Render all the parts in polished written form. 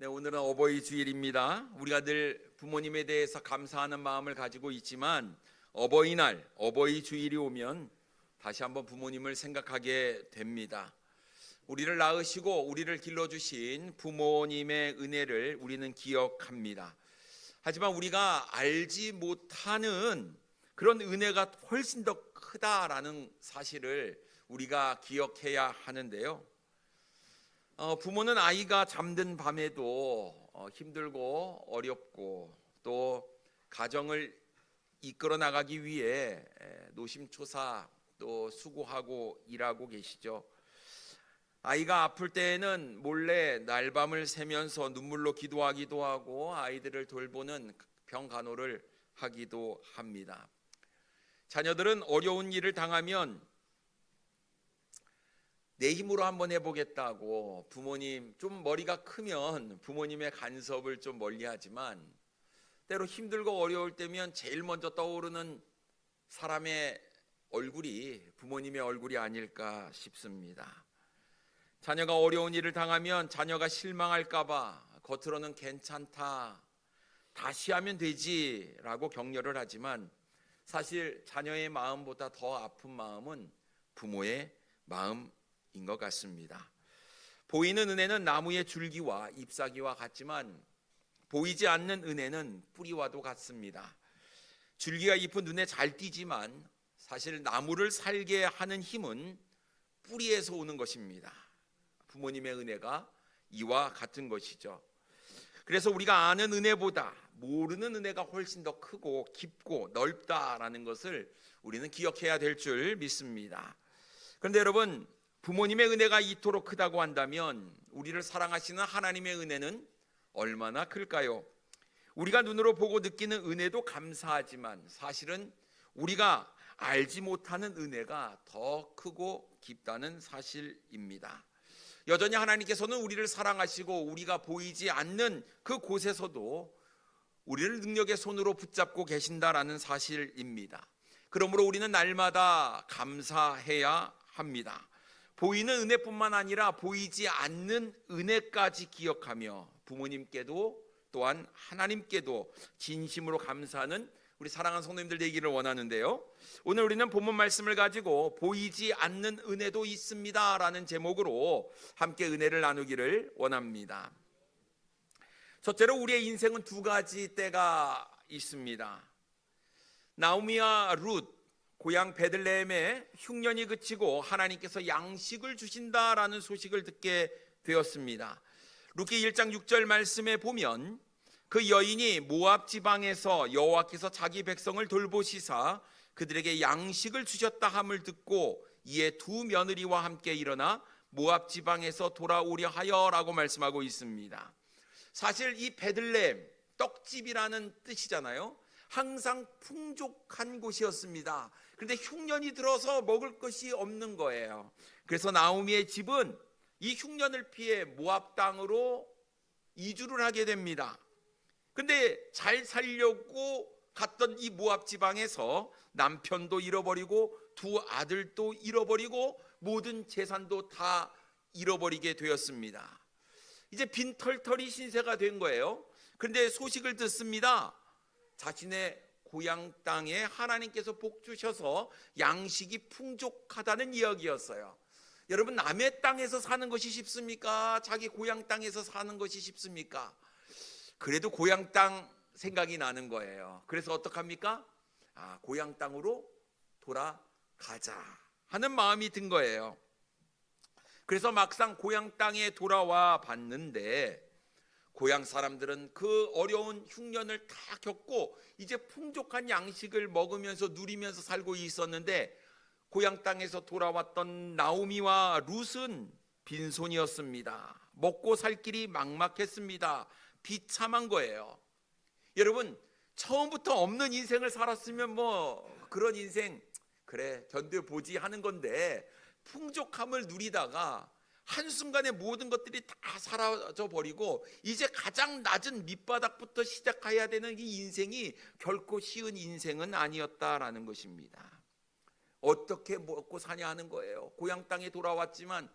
네, 오늘은 어버이 주일입니다. 우리가 늘 부모님에 대해서 감사하는 마음을 가지고 있지만 어버이날, 어버이 주일이 오면 다시 한번 부모님을 생각하게 됩니다. 우리를 낳으시고 우리를 길러주신 부모님의 은혜를 우리는 기억합니다. 하지만 우리가 알지 못하는 그런 은혜가 훨씬 더 크다라는 사실을 우리가 기억해야 하는데요. 부모는 아이가 잠든 밤에도 힘들고 어렵고 또 가정을 이끌어 나가기 위해 노심초사 또 수고하고 일하고 계시죠. 아이가 아플 때에는 몰래 날밤을 새면서 눈물로 기도하기도 하고 아이들을 돌보는 병간호를 하기도 합니다. 자녀들은 어려운 일을 당하면 내 힘으로 한번 해보겠다고 부모님, 좀 머리가 크면 부모님의 간섭을 좀 멀리하지만 때로 힘들고 어려울 때면 제일 먼저 떠오르는 사람의 얼굴이 부모님의 얼굴이 아닐까 싶습니다. 자녀가 어려운 일을 당하면 자녀가 실망할까봐 겉으로는 괜찮다, 다시 하면 되지라고 격려를 하지만 사실 자녀의 마음보다 더 아픈 마음은 부모의 마음인 것 같습니다. 보이는 은혜는 나무의 줄기와 잎사귀와 같지만 보이지 않는 은혜는 뿌리와도 같습니다. 줄기가 잎은 눈에 잘 띄지만 사실 나무를 살게 하는 힘은 뿌리에서 오는 것입니다. 부모님의 은혜가 이와 같은 것이죠. 그래서 우리가 아는 은혜보다 모르는 은혜가 훨씬 더 크고 깊고 넓다라는 것을 우리는 기억해야 될 줄 믿습니다. 그런데 여러분, 부모님의 은혜가 이토록 크다고 한다면 우리를 사랑하시는 하나님의 은혜는 얼마나 클까요? 우리가 눈으로 보고 느끼는 은혜도 감사하지만 사실은 우리가 알지 못하는 은혜가 더 크고 깊다는 사실입니다. 여전히 하나님께서는 우리를 사랑하시고 우리가 보이지 않는 그 곳에서도 우리를 능력의 손으로 붙잡고 계신다라는 사실입니다. 그러므로 우리는 날마다 감사해야 합니다. 보이는 은혜뿐만 아니라 보이지 않는 은혜까지 기억하며 부모님께도 또한 하나님께도 진심으로 감사하는 우리 사랑하는 성도님들 되기를 원하는데요. 오늘 우리는 본문 말씀을 가지고 보이지 않는 은혜도 있습니다 라는 제목으로 함께 은혜를 나누기를 원합니다. 첫째로 우리의 인생은 두 가지 때가 있습니다. 나오미와 룻, 고향 베들레헴에 흉년이 그치고 하나님께서 양식을 주신다라는 소식을 듣게 되었습니다. 룻기 1장 6절 말씀에 보면 그 여인이 모압 지방에서 여호와께서 자기 백성을 돌보시사 그들에게 양식을 주셨다 함을 듣고 이에 두 며느리와 함께 일어나 모압 지방에서 돌아오려 하여라고 말씀하고 있습니다. 사실 이 베들레헴, 떡집이라는 뜻이잖아요. 항상 풍족한 곳이었습니다. 그런데 흉년이 들어서 먹을 것이 없는 거예요. 그래서 나오미의 집은 이 흉년을 피해 모압 땅으로 이주를 하게 됩니다. 근데 잘 살려고 갔던 이 모압 지방에서 남편도 잃어버리고 두 아들도 잃어버리고 모든 재산도 다 잃어버리게 되었습니다. 이제 빈털터리 신세가 된 거예요. 그런데 소식을 듣습니다. 자신의 고향 땅에 하나님께서 복 주셔서 양식이 풍족하다는 이야기였어요. 여러분, 남의 땅에서 사는 것이 쉽습니까? 자기 고향 땅에서 사는 것이 쉽습니까? 그래도 고향 땅 생각이 나는 거예요. 그래서 어떡합니까? 고향 땅으로 돌아가자 하는 마음이 든 거예요. 그래서 막상 고향 땅에 돌아와 봤는데 고향 사람들은 그 어려운 흉년을 다 겪고 이제 풍족한 양식을 먹으면서 누리면서 살고 있었는데 고향 땅에서 돌아왔던 나오미와 룻은 빈손이었습니다. 먹고 살 길이 막막했습니다. 비참한 거예요. 여러분, 처음부터 없는 인생을 살았으면 뭐 그런 인생 그래 견뎌보지 하는 건데 풍족함을 누리다가 한순간에 모든 것들이 다 사라져버리고 이제 가장 낮은 밑바닥부터 시작해야 되는 이 인생이 결코 쉬운 인생은 아니었다라는 것입니다. 어떻게 먹고 사냐 하는 거예요. 고향 땅에 돌아왔지만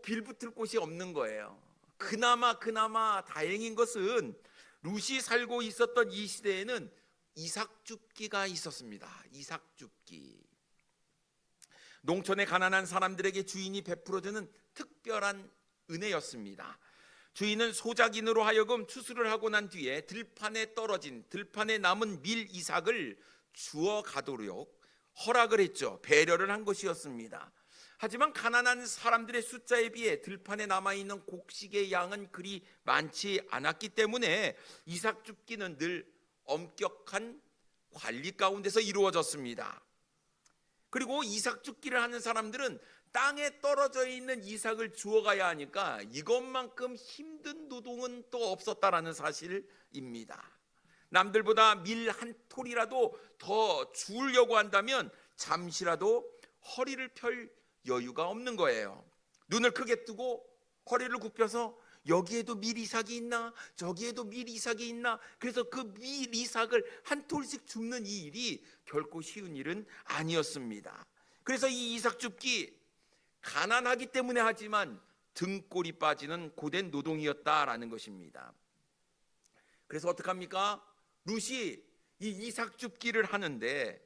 빌붙을 곳이 없는 거예요. 그나마 다행인 것은 룻이 살고 있었던 이 시대에는 이삭줍기가 있었습니다. 이삭줍기. 농촌의 가난한 사람들에게 주인이 베풀어주는 특별한 은혜였습니다. 주인은 소작인으로 하여금 추수를 하고 난 뒤에 들판에 남은 밀 이삭을 주워 가도록 허락을 했죠. 배려를 한 것이었습니다. 하지만 가난한 사람들의 숫자에 비해 들판에 남아있는 곡식의 양은 그리 많지 않았기 때문에 이삭 줍기는 늘 엄격한 관리 가운데서 이루어졌습니다. 그리고 이삭 줍기를 하는 사람들은 땅에 떨어져 있는 이삭을 주워가야 하니까 이것만큼 힘든 노동은 또 없었다라는 사실입니다. 남들보다 밀 한 톨이라도 더 주우려고 한다면 잠시라도 허리를 펼 여유가 없는 거예요. 눈을 크게 뜨고 허리를 굽혀서 여기에도 밀 이삭이 있나 저기에도 밀 이삭이 있나, 그래서 그 밀 이삭을 한 톨씩 줍는 이 일이 결코 쉬운 일은 아니었습니다. 그래서 이 이삭 줍기 가난하기 때문에 하지만 등골이 빠지는 고된 노동이었다라는 것입니다. 그래서 어떡합니까? 룻이 이 이삭 줍기를 하는데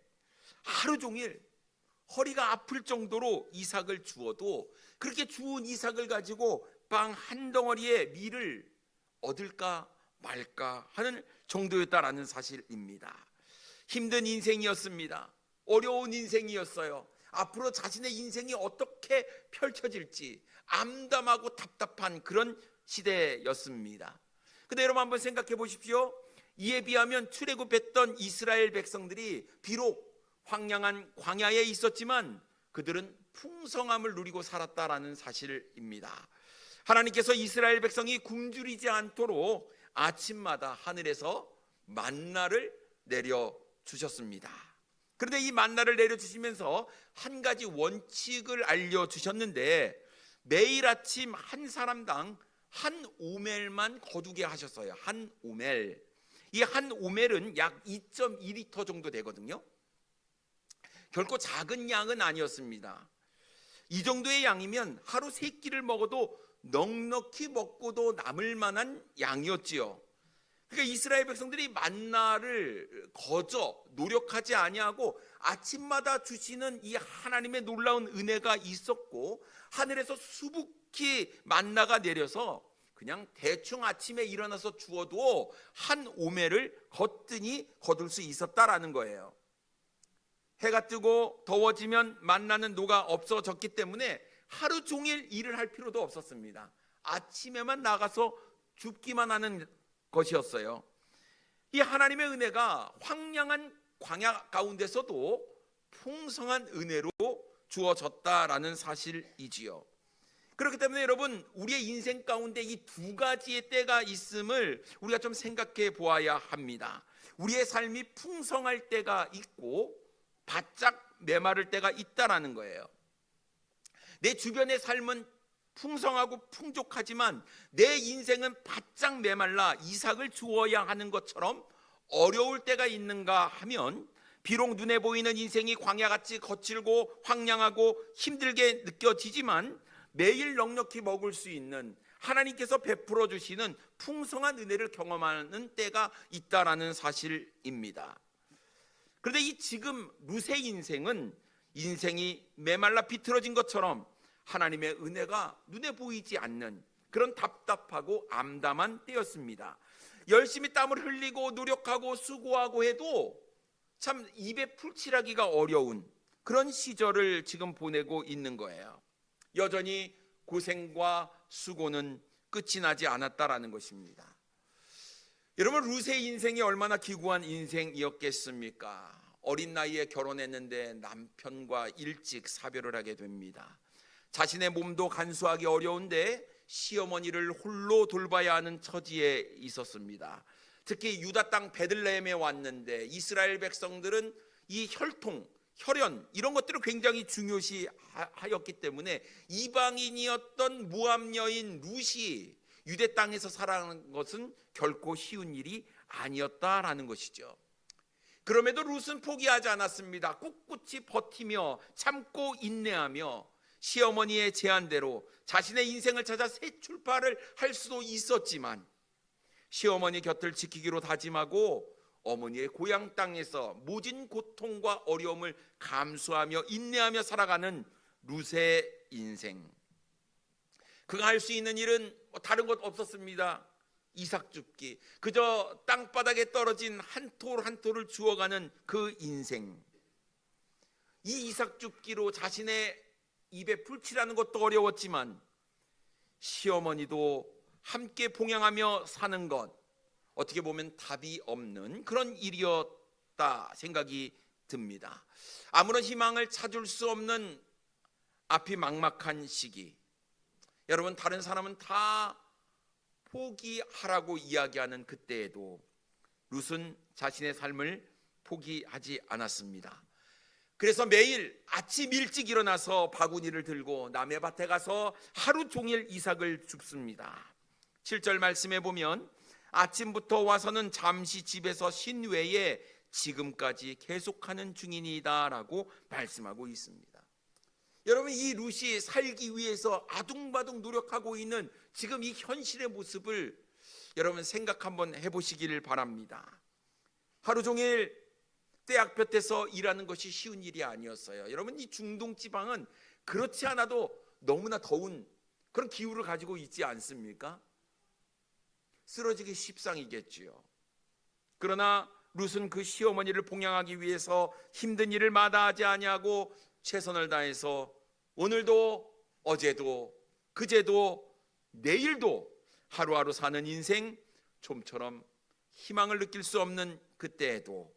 하루 종일 허리가 아플 정도로 이삭을 주어도 그렇게 주운 이삭을 가지고 빵 한 덩어리의 밀을 얻을까 말까 하는 정도였다라는 사실입니다. 힘든 인생이었습니다. 어려운 인생이었어요. 앞으로 자신의 인생이 어떻게 펼쳐질지 암담하고 답답한 그런 시대였습니다. 근데 여러분 한번 생각해 보십시오. 이에 비하면 출애굽했던 이스라엘 백성들이 비록 황량한 광야에 있었지만 그들은 풍성함을 누리고 살았다라는 사실입니다. 하나님께서 이스라엘 백성이 굶주리지 않도록 아침마다 하늘에서 만나를 내려주셨습니다. 그런데 이 만나를 내려주시면서 한 가지 원칙을 알려주셨는데 매일 아침 한 사람당 한 오멜만 거두게 하셨어요. 한 오멜. 이 한 오멜은 약 2.2리터 정도 되거든요. 결코 작은 양은 아니었습니다. 이 정도의 양이면 하루 3끼를 먹어도 넉넉히 먹고도 남을 만한 양이었지요. 그러니까 이스라엘 백성들이 만나를 거저 노력하지 아니하고 아침마다 주시는 이 하나님의 놀라운 은혜가 있었고 하늘에서 수북히 만나가 내려서 그냥 대충 아침에 일어나서 주어도 한 오멜을 거뜬히 거둘 수 있었다라는 거예요. 해가 뜨고 더워지면 만나는 녹아 없어졌기 때문에 하루 종일 일을 할 필요도 없었습니다. 아침에만 나가서 줍기만 하는 것이었어요. 이 하나님의 은혜가 황량한 광야 가운데서도 풍성한 은혜로 주어졌다라는 사실이지요. 그렇기 때문에 여러분, 우리의 인생 가운데 이 두 가지의 때가 있음을 우리가 좀 생각해 보아야 합니다. 우리의 삶이 풍성할 때가 있고 바짝 메마를 때가 있다라는 거예요. 내 주변의 삶은 풍성하고 풍족하지만 내 인생은 바짝 메말라 이삭을 주어야 하는 것처럼 어려울 때가 있는가 하면 비록 눈에 보이는 인생이 광야같이 거칠고 황량하고 힘들게 느껴지지만 매일 넉넉히 먹을 수 있는 하나님께서 베풀어 주시는 풍성한 은혜를 경험하는 때가 있다라는 사실입니다. 그런데 이 지금 룻의 인생이 메말라 비틀어진 것처럼 하나님의 은혜가 눈에 보이지 않는 그런 답답하고 암담한 때였습니다. 열심히 땀을 흘리고 노력하고 수고하고 해도 참 입에 풀칠하기가 어려운 그런 시절을 지금 보내고 있는 거예요. 여전히 고생과 수고는 끝이 나지 않았다라는 것입니다. 여러분, 룻의 인생이 얼마나 기구한 인생이었겠습니까? 어린 나이에 결혼했는데 남편과 일찍 사별을 하게 됩니다. 자신의 몸도 간수하기 어려운데 시어머니를 홀로 돌봐야 하는 처지에 있었습니다. 특히 유다 땅 베들레헴에 왔는데 이스라엘 백성들은 이 혈연 이런 것들을 굉장히 중요시하였기 때문에 이방인이었던 모압 여인 룻이 유대 땅에서 살아가는 것은 결코 쉬운 일이 아니었다라는 것이죠. 그럼에도 룻은 포기하지 않았습니다. 꿋꿋이 버티며 참고 인내하며 시어머니의 제안대로 자신의 인생을 찾아 새 출발을 할 수도 있었지만 시어머니 곁을 지키기로 다짐하고 어머니의 고향 땅에서 모진 고통과 어려움을 감수하며 인내하며 살아가는 룻의 인생. 그가 할 수 있는 일은 다른 것 없었습니다. 이삭 줍기. 그저 땅바닥에 떨어진 한 톨 한 톨을 주워가는 그 인생. 이 이삭 줍기로 자신의 입에 풀칠하는 것도 어려웠지만 시어머니도 함께 봉양하며 사는 것, 어떻게 보면 답이 없는 그런 일이었다 생각이 듭니다. 아무런 희망을 찾을 수 없는 앞이 막막한 시기. 여러분, 다른 사람은 다 포기하라고 이야기하는 그때에도 룻은 자신의 삶을 포기하지 않았습니다. 그래서 매일 아침 일찍 일어나서 바구니를 들고 남의 밭에 가서 하루 종일 이삭을 줍습니다. 7절 말씀에 보면 아침부터 와서는 잠시 집에서 쉰 외에 지금까지 계속하는 중이니이다 라고 말씀하고 있습니다. 여러분, 이 룻이 살기 위해서 아둥바둥 노력하고 있는 지금 이 현실의 모습을 여러분 생각 한번 해보시기를 바랍니다. 하루 종일 떼약볕에서 일하는 것이 쉬운 일이 아니었어요. 여러분, 이 중동 지방은 그렇지 않아도 너무나 더운 그런 기후를 가지고 있지 않습니까? 쓰러지기 십상이겠지요. 그러나 룻은 그 시어머니를 봉양하기 위해서 힘든 일을 마다하지 아니하고 최선을 다해서 오늘도 어제도 그제도 내일도 하루하루 사는 인생, 좀처럼 희망을 느낄 수 없는 그때에도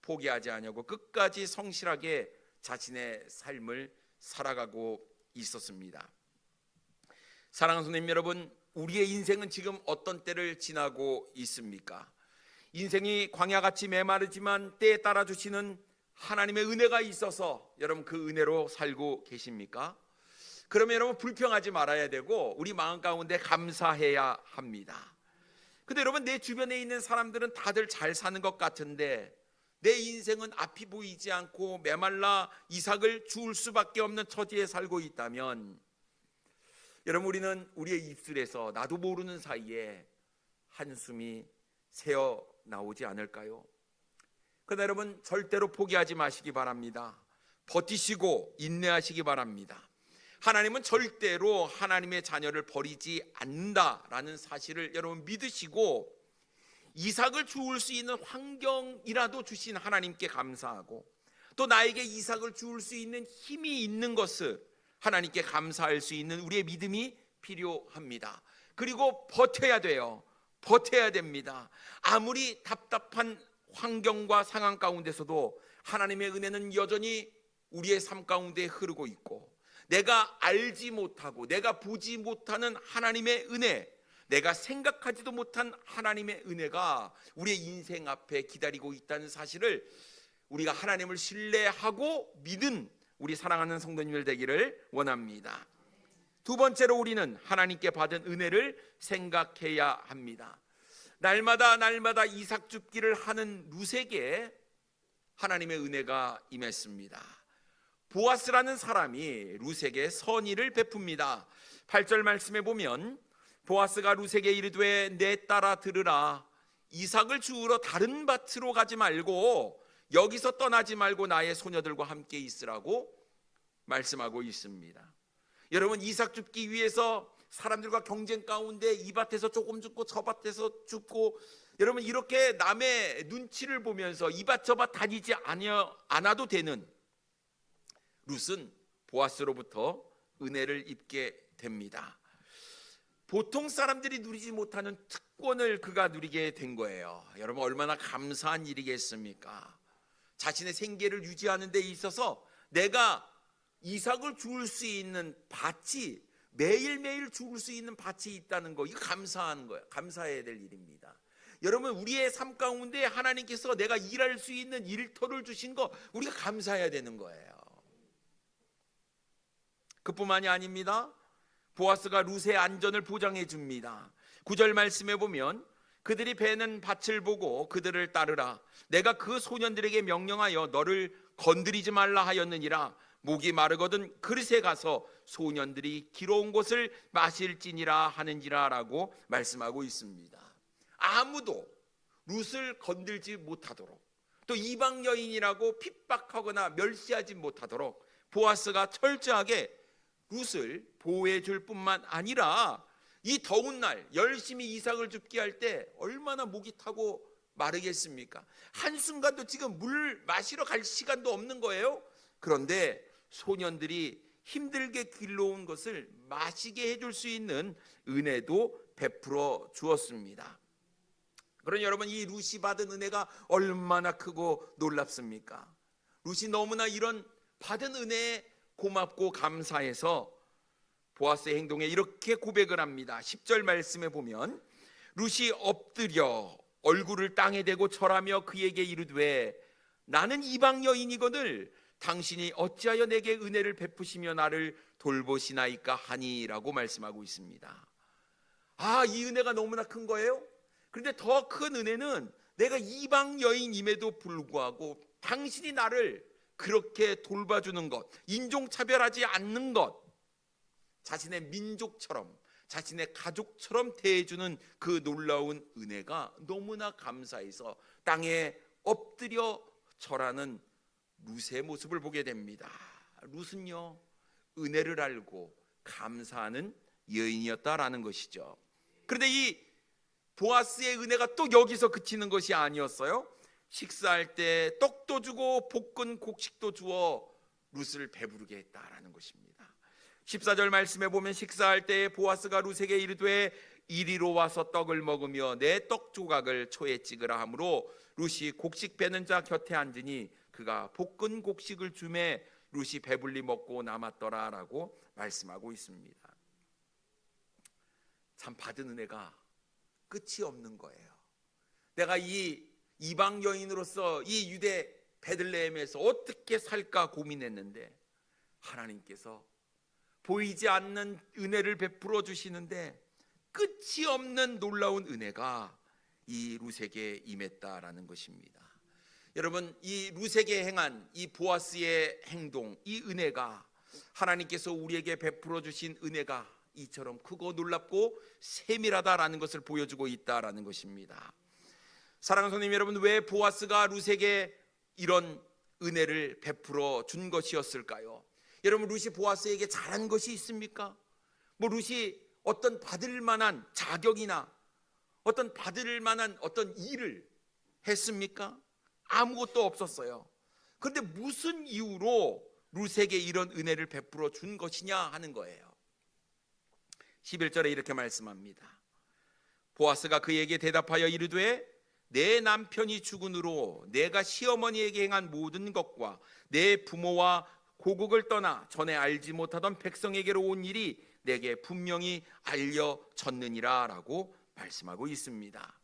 포기하지 아니하고 끝까지 성실하게 자신의 삶을 살아가고 있었습니다. 사랑하는 성도님 여러분, 우리의 인생은 지금 어떤 때를 지나고 있습니까? 인생이 광야같이 메마르지만 때에 따라 주시는 하나님의 은혜가 있어서 여러분 그 은혜로 살고 계십니까? 그러면 여러분 불평하지 말아야 되고 우리 마음 가운데 감사해야 합니다. 근데 여러분, 내 주변에 있는 사람들은 다들 잘 사는 것 같은데 내 인생은 앞이 보이지 않고 메말라 이삭을 주울 수밖에 없는 처지에 살고 있다면 여러분, 우리는 우리의 입술에서 나도 모르는 사이에 한숨이 새어 나오지 않을까요? 그러나 여러분, 절대로 포기하지 마시기 바랍니다. 버티시고 인내하시기 바랍니다. 하나님은 절대로 하나님의 자녀를 버리지 않는다라는 사실을 여러분 믿으시고 이삭을 주울 수 있는 환경이라도 주신 하나님께 감사하고 또 나에게 이삭을 주울 수 있는 힘이 있는 것을 하나님께 감사할 수 있는 우리의 믿음이 필요합니다. 그리고 버텨야 돼요. 버텨야 됩니다. 아무리 답답한 환경과 상황 가운데서도 하나님의 은혜는 여전히 우리의 삶 가운데 흐르고 있고 내가 알지 못하고 내가 보지 못하는 하나님의 은혜, 내가 생각하지도 못한 하나님의 은혜가 우리의 인생 앞에 기다리고 있다는 사실을 우리가 하나님을 신뢰하고 믿은 우리 사랑하는 성도님들 되기를 원합니다. 두 번째로 우리는 하나님께 받은 은혜를 생각해야 합니다. 날마다 이삭 줍기를 하는 룻에게 하나님의 은혜가 임했습니다. 보아스라는 사람이 룻에게 선의를 베풉니다. 8절 말씀에 보면 보아스가 룻에게 이르되 내 딸아 들으라, 이삭을 주우러 다른 밭으로 가지 말고 여기서 떠나지 말고 나의 소녀들과 함께 있으라고 말씀하고 있습니다. 여러분, 이삭 줍기 위해서 사람들과 경쟁 가운데 이 밭에서 조금 줍고 저 밭에서 줍고 여러분 이렇게 남의 눈치를 보면서 이 밭 저 밭 다니지 않아도 되는 룻은 보아스로부터 은혜를 입게 됩니다. 보통 사람들이 누리지 못하는 특권을 그가 누리게 된 거예요. 여러분, 얼마나 감사한 일이겠습니까? 자신의 생계를 유지하는 데 있어서 내가 이삭을 주울 수 있는 밭이 매일매일 주울 수 있는 밭이 있다는 거, 이거 감사한 거예요. 감사해야 될 일입니다. 여러분, 우리의 삶 가운데 하나님께서 내가 일할 수 있는 일터를 주신 거 우리가 감사해야 되는 거예요. 그뿐만이 아닙니다. 보아스가 룻의 안전을 보장해 줍니다. 9절 말씀에 보면 그들이 베는 밭을 보고 그들을 따르라, 내가 그 소년들에게 명령하여 너를 건드리지 말라 하였느니라, 목이 마르거든 그릇에 가서 소년들이 길어온 것을 마실지니라 하는지라라고 말씀하고 있습니다. 아무도 룻을 건들지 못하도록, 또 이방 여인이라고 핍박하거나 멸시하지 못하도록 보아스가 철저하게 룻을 보호해 줄 뿐만 아니라 이 더운 날 열심히 이삭을 줍게 할 때 얼마나 목이 타고 마르겠습니까? 한순간도 지금 물 마시러 갈 시간도 없는 거예요. 그런데 소년들이 힘들게 길러온 것을 마시게 해줄 수 있는 은혜도 베풀어 주었습니다. 그러니 여러분, 이 룻이 받은 은혜가 얼마나 크고 놀랍습니까? 룻이 너무나 이런 받은 은혜에 고맙고 감사해서 보아스의 행동에 이렇게 고백을 합니다. 10절 말씀에 보면 룻이 엎드려 얼굴을 땅에 대고 절하며 그에게 이르되 나는 이방 여인이거늘 당신이 어찌하여 내게 은혜를 베푸시며 나를 돌보시나이까 하니라고 말씀하고 있습니다. 이 은혜가 너무나 큰 거예요. 그런데 더 큰 은혜는 내가 이방 여인임에도 불구하고 당신이 나를 그렇게 돌봐주는 것, 인종차별하지 않는 것, 자신의 민족처럼, 자신의 가족처럼 대해주는 그 놀라운 은혜가 너무나 감사해서 땅에 엎드려 절하는 룻의 모습을 보게 됩니다. 룻은요, 은혜를 알고 감사하는 여인이었다라는 것이죠. 그런데 이 보아스의 은혜가 또 여기서 그치는 것이 아니었어요. 식사할 때 떡도 주고 볶은 곡식도 주어 룻을 배부르게 했다라는 것입니다. 14절 말씀에 보면 식사할 때 보아스가 룻에게 이르되 이리로 와서 떡을 먹으며 내 떡 조각을 초에 찍으라 하므로 룻이 곡식 베는 자 곁에 앉으니 그가 볶은 곡식을 주매 룻이 배불리 먹고 남았더라라고 말씀하고 있습니다. 참 받은 은혜가 끝이 없는 거예요. 내가 이 이방 여인으로서 이 유대 베들레헴에서 어떻게 살까 고민했는데 하나님께서 보이지 않는 은혜를 베풀어 주시는데 끝이 없는 놀라운 은혜가 이 룻에게 임했다라는 것입니다. 여러분, 이 룻에게 행한 이 보아스의 행동, 이 은혜가, 하나님께서 우리에게 베풀어 주신 은혜가 이처럼 크고 놀랍고 세밀하다라는 것을 보여주고 있다라는 것입니다. 사랑하는 성도님 여러분, 왜 보아스가 룻에게 이런 은혜를 베풀어 준 것이었을까요? 여러분, 룻이 보아스에게 잘한 것이 있습니까? 룻이 어떤 받을 만한 자격이나 어떤 받을 만한 어떤 일을 했습니까? 아무것도 없었어요. 그런데 무슨 이유로 룻에게 이런 은혜를 베풀어 준 것이냐 하는 거예요. 11절에 이렇게 말씀합니다. 보아스가 그에게 대답하여 이르되 내 남편이 죽은 후로 내가 시어머니에게 행한 모든 것과 내 부모와 고국을 떠나 전에 알지 못하던 백성에게로 온 일이 내게 분명히 알려졌느니라 라고 말씀하고 있습니다.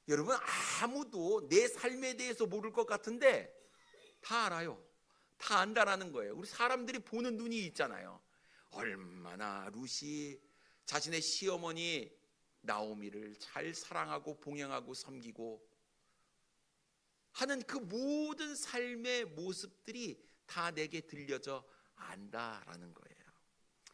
여러분, 아무도 내 삶에 대해서 모를 것 같은데 다 알아요. 다 안다라는 거예요. 우리 사람들이 보는 눈이 있잖아요. 얼마나 룻이 자신의 시어머니 나오미를 잘 사랑하고 봉양하고 섬기고 하는 그 모든 삶의 모습들이 다 내게 들려져 안다라는 거예요.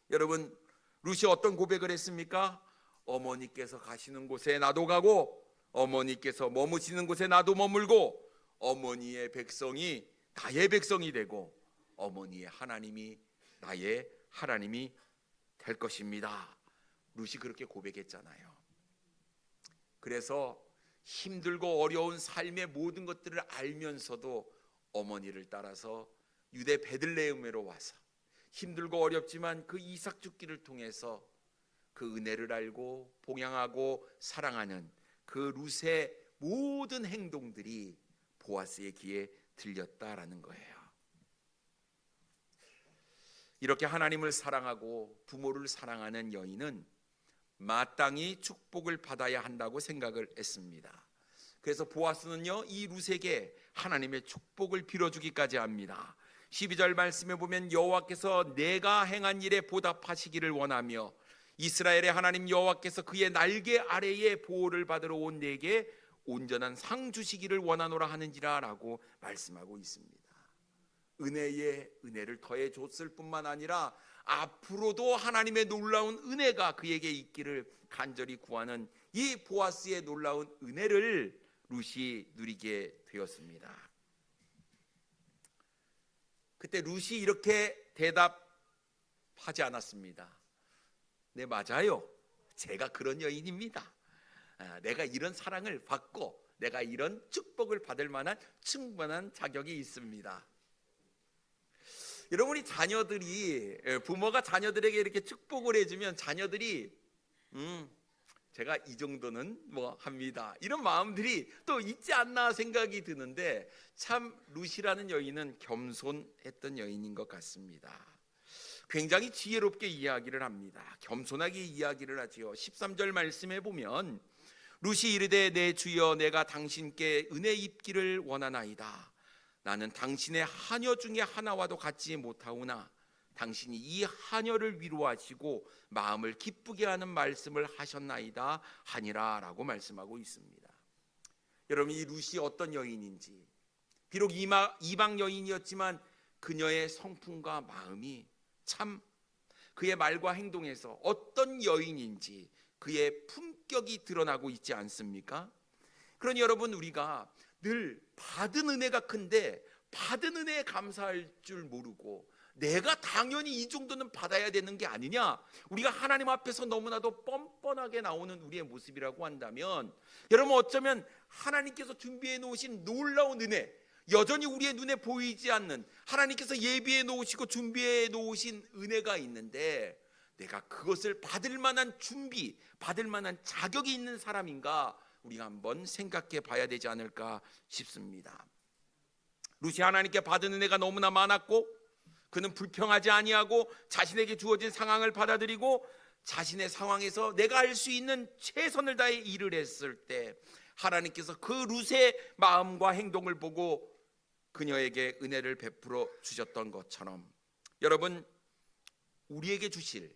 여러분, 룻이 어떤 고백을 했습니까? 어머니께서 가시는 곳에 나도 가고 어머니께서 머무시는 곳에 나도 머물고 어머니의 백성이 나의 백성이 되고 어머니의 하나님이 나의 하나님이 될 것입니다. 룻이 그렇게 고백했잖아요. 그래서 힘들고 어려운 삶의 모든 것들을 알면서도 어머니를 따라서 유대 베들레헴으로 와서 힘들고 어렵지만 그 이삭 죽기를 통해서 그 은혜를 알고 봉양하고 사랑하는 그 룻의 모든 행동들이 보아스의 귀에 들렸다라는 거예요. 이렇게 하나님을 사랑하고 부모를 사랑하는 여인은 마땅히 축복을 받아야 한다고 생각을 했습니다. 그래서 보아스는요, 이 룻에게 하나님의 축복을 빌어주기까지 합니다. 12절 말씀에 보면 여호와께서 내가 행한 일에 보답하시기를 원하며 이스라엘의 하나님 여호와께서 그의 날개 아래에 보호를 받으러 온 내게 온전한 상 주시기를 원하노라 하는지라 라고 말씀하고 있습니다. 은혜에 은혜를 더해 줬을 뿐만 아니라 앞으로도 하나님의 놀라운 은혜가 그에게 있기를 간절히 구하는 이 보아스의 놀라운 은혜를 룻이 누리게 되었습니다. 그때 룻이 이렇게 대답하지 않았습니다. 네, 맞아요. 제가 그런 여인입니다. 내가 이런 사랑을 받고 내가 이런 축복을 받을 만한 충분한 자격이 있습니다. 여러분이 자녀들이, 부모가 자녀들에게 이렇게 축복을 해주면 자녀들이 제가 이 정도는 뭐 합니다, 이런 마음들이 또 있지 않나 생각이 드는데, 참 룻이라는 여인은 겸손했던 여인인 것 같습니다. 굉장히 지혜롭게 이야기를 합니다. 겸손하게 이야기를 하지요. 13절 말씀에 보면 룻이 이르되 내 주여 내가 당신께 은혜 입기를 원하나이다. 나는 당신의 하녀 중에 하나와도 같지 못하오나 당신이 이 하녀를 위로하시고 마음을 기쁘게 하는 말씀을 하셨나이다 하니라 라고 말씀하고 있습니다. 여러분, 이 룻이 어떤 여인인지, 비록 이방 여인이었지만 그녀의 성품과 마음이 참 그의 말과 행동에서 어떤 여인인지 그의 품격이 드러나고 있지 않습니까? 그러니 여러분, 우리가 늘 받은 은혜가 큰데 받은 은혜에 감사할 줄 모르고 내가 당연히 이 정도는 받아야 되는 게 아니냐, 우리가 하나님 앞에서 너무나도 뻔뻔하게 나오는 우리의 모습이라고 한다면, 여러분 어쩌면 하나님께서 준비해 놓으신 놀라운 은혜, 여전히 우리의 눈에 보이지 않는 하나님께서 예비해 놓으시고 준비해 놓으신 은혜가 있는데, 내가 그것을 받을 만한 준비, 받을 만한 자격이 있는 사람인가, 우리가 한번 생각해 봐야 되지 않을까 싶습니다. 룻이 하나님께 받은 은혜가 너무나 많았고, 그는 불평하지 아니하고 자신에게 주어진 상황을 받아들이고 자신의 상황에서 내가 할 수 있는 최선을 다해 일을 했을 때 하나님께서 그 룻의 마음과 행동을 보고 그녀에게 은혜를 베풀어 주셨던 것처럼, 여러분 우리에게 주실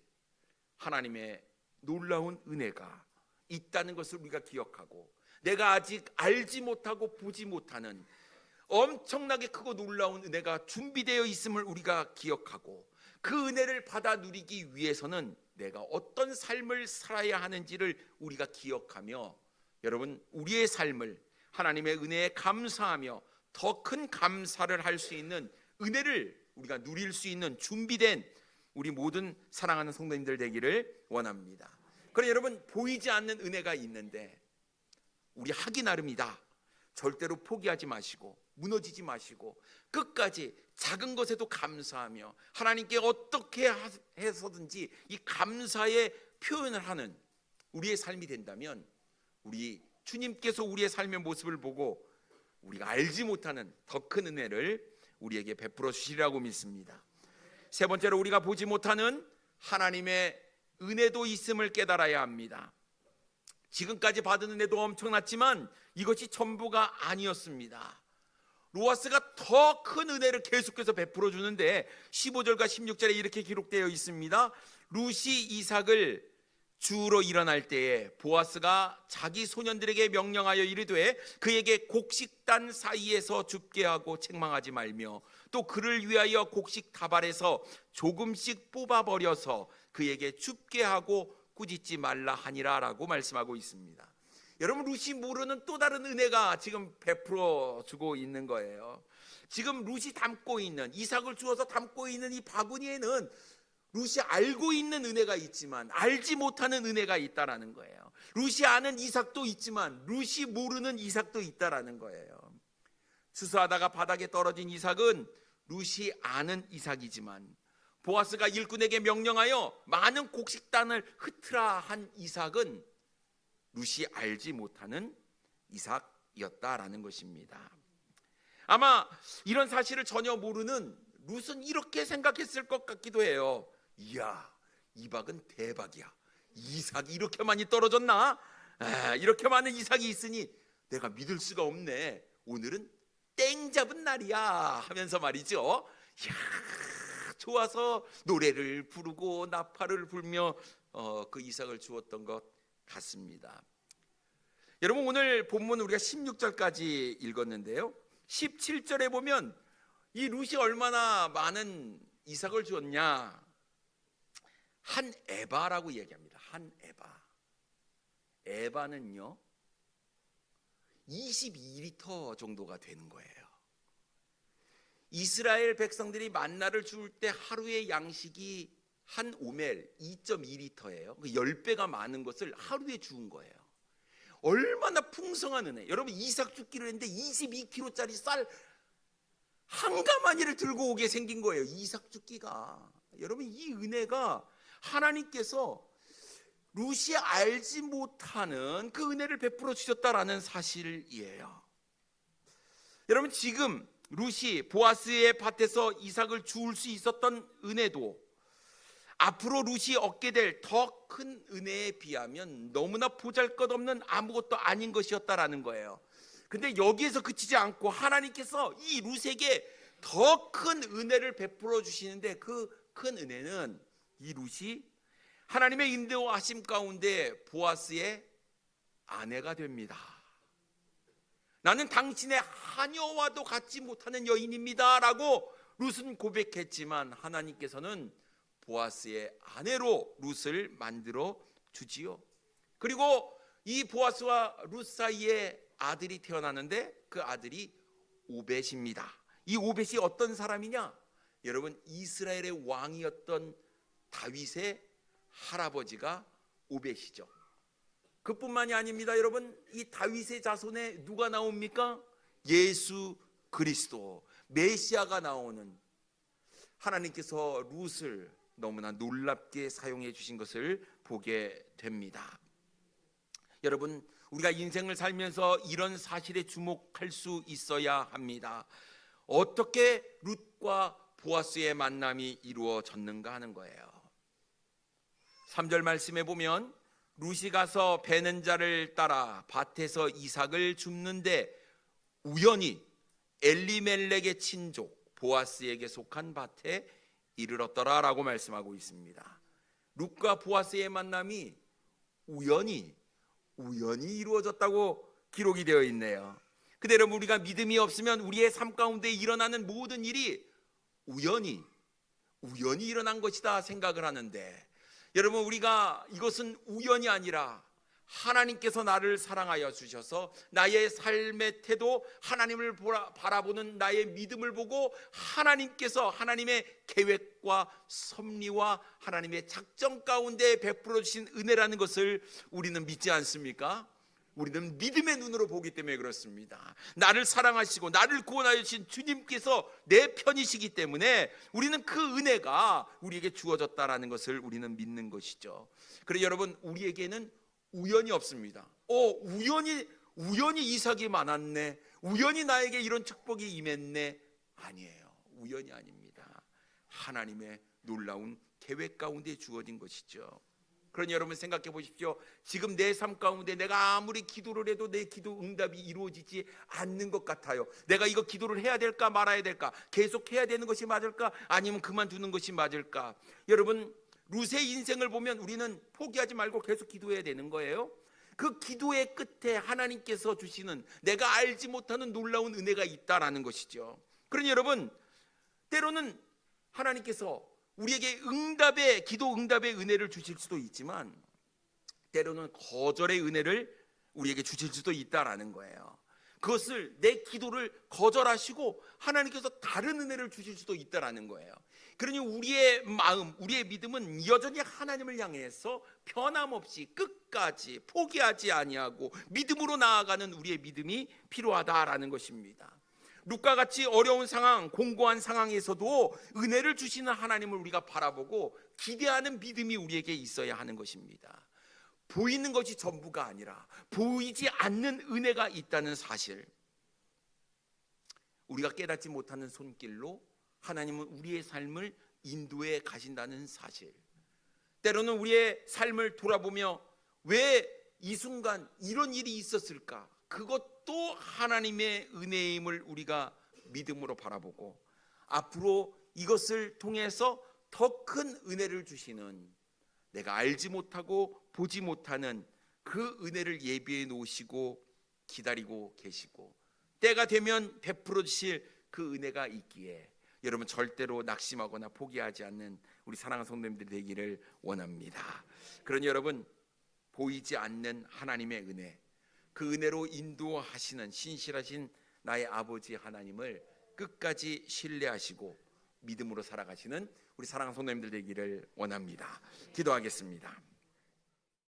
하나님의 놀라운 은혜가 있다는 것을 우리가 기억하고, 내가 아직 알지 못하고 보지 못하는 엄청나게 크고 놀라운 은혜가 준비되어 있음을 우리가 기억하고, 그 은혜를 받아 누리기 위해서는 내가 어떤 삶을 살아야 하는지를 우리가 기억하며, 여러분 우리의 삶을 하나님의 은혜에 감사하며 더 큰 감사를 할 수 있는 은혜를 우리가 누릴 수 있는 준비된 우리 모든 사랑하는 성도님들 되기를 원합니다. 그러나 여러분, 보이지 않는 은혜가 있는데 우리 하기 나름이다, 절대로 포기하지 마시고 무너지지 마시고 끝까지 작은 것에도 감사하며 하나님께 어떻게 해서든지 이 감사의 표현을 하는 우리의 삶이 된다면, 우리 주님께서 우리의 삶의 모습을 보고 우리가 알지 못하는 더 큰 은혜를 우리에게 베풀어 주시리라고 믿습니다. 세 번째로, 우리가 보지 못하는 하나님의 은혜도 있음을 깨달아야 합니다. 지금까지 받은 은혜도 엄청났지만 이것이 전부가 아니었습니다. 보아스가 더 큰 은혜를 계속해서 베풀어 주는데 15절과 16절에 이렇게 기록되어 있습니다. 룻이 이삭을 주우러 일어날 때에 보아스가 자기 소년들에게 명령하여 이르되 그에게 곡식단 사이에서 줍게 하고 책망하지 말며 또 그를 위하여 곡식 다발에서 조금씩 뽑아버려서 그에게 줍게 하고 꾸짖지 말라 하니라 라고 말씀하고 있습니다. 여러분, 룻이 모르는 또 다른 은혜가 지금 베풀어 주고 있는 거예요. 지금 룻이 담고 있는, 이삭을 주어서 담고 있는 이 바구니에는 룻이 알고 있는 은혜가 있지만 알지 못하는 은혜가 있다라는 거예요. 룻이 아는 이삭도 있지만 룻이 모르는 이삭도 있다라는 거예요. 추수하다가 바닥에 떨어진 이삭은 룻이 아는 이삭이지만, 보아스가 일꾼에게 명령하여 많은 곡식단을 흩으라 한 이삭은 룻이 알지 못하는 이삭이었다라는 것입니다. 아마 이런 사실을 전혀 모르는 룻은 이렇게 생각했을 것 같기도 해요. 이야, 이삭은 대박이야. 이삭이 이렇게 많이 떨어졌나? 이렇게 많은 이삭이 있으니 내가 믿을 수가 없네. 오늘은 땡 잡은 날이야 하면서 말이죠. 이야, 좋아서 노래를 부르고 나팔을 불며 그 이삭을 주었던 것 같습니다. 여러분, 오늘 본문 우리가 16절까지 읽었는데요, 17절에 보면 이 룻이 얼마나 많은 이삭을 주었냐? 한 에바라고 얘기합니다. 한 에바. 에바는요 22리터 정도가 되는 거예요. 이스라엘 백성들이 만나를 줄 때 하루의 양식이 한 오멜 2.2리터예요. 10배가 많은 것을 하루에 주은 거예요. 얼마나 풍성한 은혜. 여러분 이삭 죽기로 했는데 22kg짜리 쌀 한 가마니를 들고 오게 생긴 거예요. 이삭 죽기가. 여러분 이 은혜가 하나님께서 룻이 알지 못하는 그 은혜를 베풀어 주셨다라는 사실이에요. 여러분 지금 룻이 보아스의 밭에서 이삭을 주울 수 있었던 은혜도 앞으로 룻이 얻게 될 더 큰 은혜에 비하면 너무나 보잘것없는 아무것도 아닌 것이었다라는 거예요. 근데 여기에서 그치지 않고 하나님께서 이 룻에게 더 큰 은혜를 베풀어 주시는데 그 큰 은혜는 이 룻이 하나님의 인도하심 가운데 보아스의 아내가 됩니다. 나는 당신의 하녀와도 같지 못하는 여인입니다 라고 룻은 고백했지만 하나님께서는 보아스의 아내로 룻을 만들어 주지요. 그리고 이 보아스와 룻 사이에 아들이 태어나는데 그 아들이 오벳입니다. 이 오벳이 어떤 사람이냐? 여러분 이스라엘의 왕이었던 다윗의 할아버지가 오벳이죠. 그뿐만이 아닙니다. 여러분 이 다윗의 자손에 누가 나옵니까? 예수 그리스도 메시아가 나오는, 하나님께서 룻을 너무나 놀랍게 사용해 주신 것을 보게 됩니다. 여러분 우리가 인생을 살면서 이런 사실에 주목할 수 있어야 합니다. 어떻게 룻과 보아스의 만남이 이루어졌는가 하는 거예요. 3절 말씀에 보면 룻이 가서 베는 자를 따라 밭에서 이삭을 줍는데 우연히 엘리멜렉의 친족 보아스에게 속한 밭에 이르렀더라라고 말씀하고 있습니다. 룻과 보아스의 만남이 우연히 이루어졌다고 기록이 되어 있네요. 그대로 우리가 믿음이 없으면 우리의 삶 가운데 일어나는 모든 일이 우연히 일어난 것이다 생각을 하는데, 여러분 우리가 이것은 우연이 아니라 하나님께서 나를 사랑하여 주셔서 나의 삶의 태도, 하나님을 바라보는 나의 믿음을 보고 하나님께서 하나님의 계획과 섭리와 하나님의 작정 가운데 베풀어 주신 은혜라는 것을 우리는 믿지 않습니까? 우리는 믿음의 눈으로 보기 때문에 그렇습니다. 나를 사랑하시고 나를 구원하여 주신 주님께서 내 편이시기 때문에 우리는 그 은혜가 우리에게 주어졌다라는 것을 우리는 믿는 것이죠. 그래서 여러분 우리에게는 우연이 없습니다. 우연히 이삭이 많았네, 우연히 나에게 이런 축복이 임했네. 아니에요. 우연이 아닙니다. 하나님의 놀라운 계획 가운데 주어진 것이죠. 그러니 여러분 생각해 보십시오. 지금 내 삶 가운데 내가 아무리 기도를 해도 내 기도 응답이 이루어지지 않는 것 같아요. 내가 이거 기도를 해야 될까 말아야 될까, 계속 해야 되는 것이 맞을까 아니면 그만두는 것이 맞을까. 여러분 룻의 인생을 보면 우리는 포기하지 말고 계속 기도해야 되는 거예요. 그 기도의 끝에 하나님께서 주시는 내가 알지 못하는 놀라운 은혜가 있다라는 것이죠. 그러니 여러분 때로는 하나님께서 우리에게 기도 응답의 은혜를 주실 수도 있지만 때로는 거절의 은혜를 우리에게 주실 수도 있다라는 거예요. 그것을 내 기도를 거절하시고 하나님께서 다른 은혜를 주실 수도 있다라는 거예요. 그러니 우리의 마음, 우리의 믿음은 여전히 하나님을 향해서 변함없이 끝까지 포기하지 아니하고 믿음으로 나아가는 우리의 믿음이 필요하다라는 것입니다. 룻과 같이 어려운 상황, 공고한 상황에서도 은혜를 주시는 하나님을 우리가 바라보고 기대하는 믿음이 우리에게 있어야 하는 것입니다. 보이는 것이 전부가 아니라 보이지 않는 은혜가 있다는 사실, 우리가 깨닫지 못하는 손길로 하나님은 우리의 삶을 인도해 가신다는 사실, 때로는 우리의 삶을 돌아보며 왜 이 순간 이런 일이 있었을까, 그것도 하나님의 은혜임을 우리가 믿음으로 바라보고 앞으로 이것을 통해서 더 큰 은혜를 주시는, 내가 알지 못하고 보지 못하는 그 은혜를 예비해 놓으시고 기다리고 계시고 때가 되면 베풀어 주실 그 은혜가 있기에 여러분 절대로 낙심하거나 포기하지 않는 우리 사랑하는 성도님들이 되기를 원합니다. 그러니 여러분, 보이지 않는 하나님의 은혜, 그 은혜로 인도하시는 신실하신 나의 아버지 하나님을 끝까지 신뢰하시고 믿음으로 살아가시는 우리 사랑하는 성도님들 되기를 원합니다. 기도하겠습니다.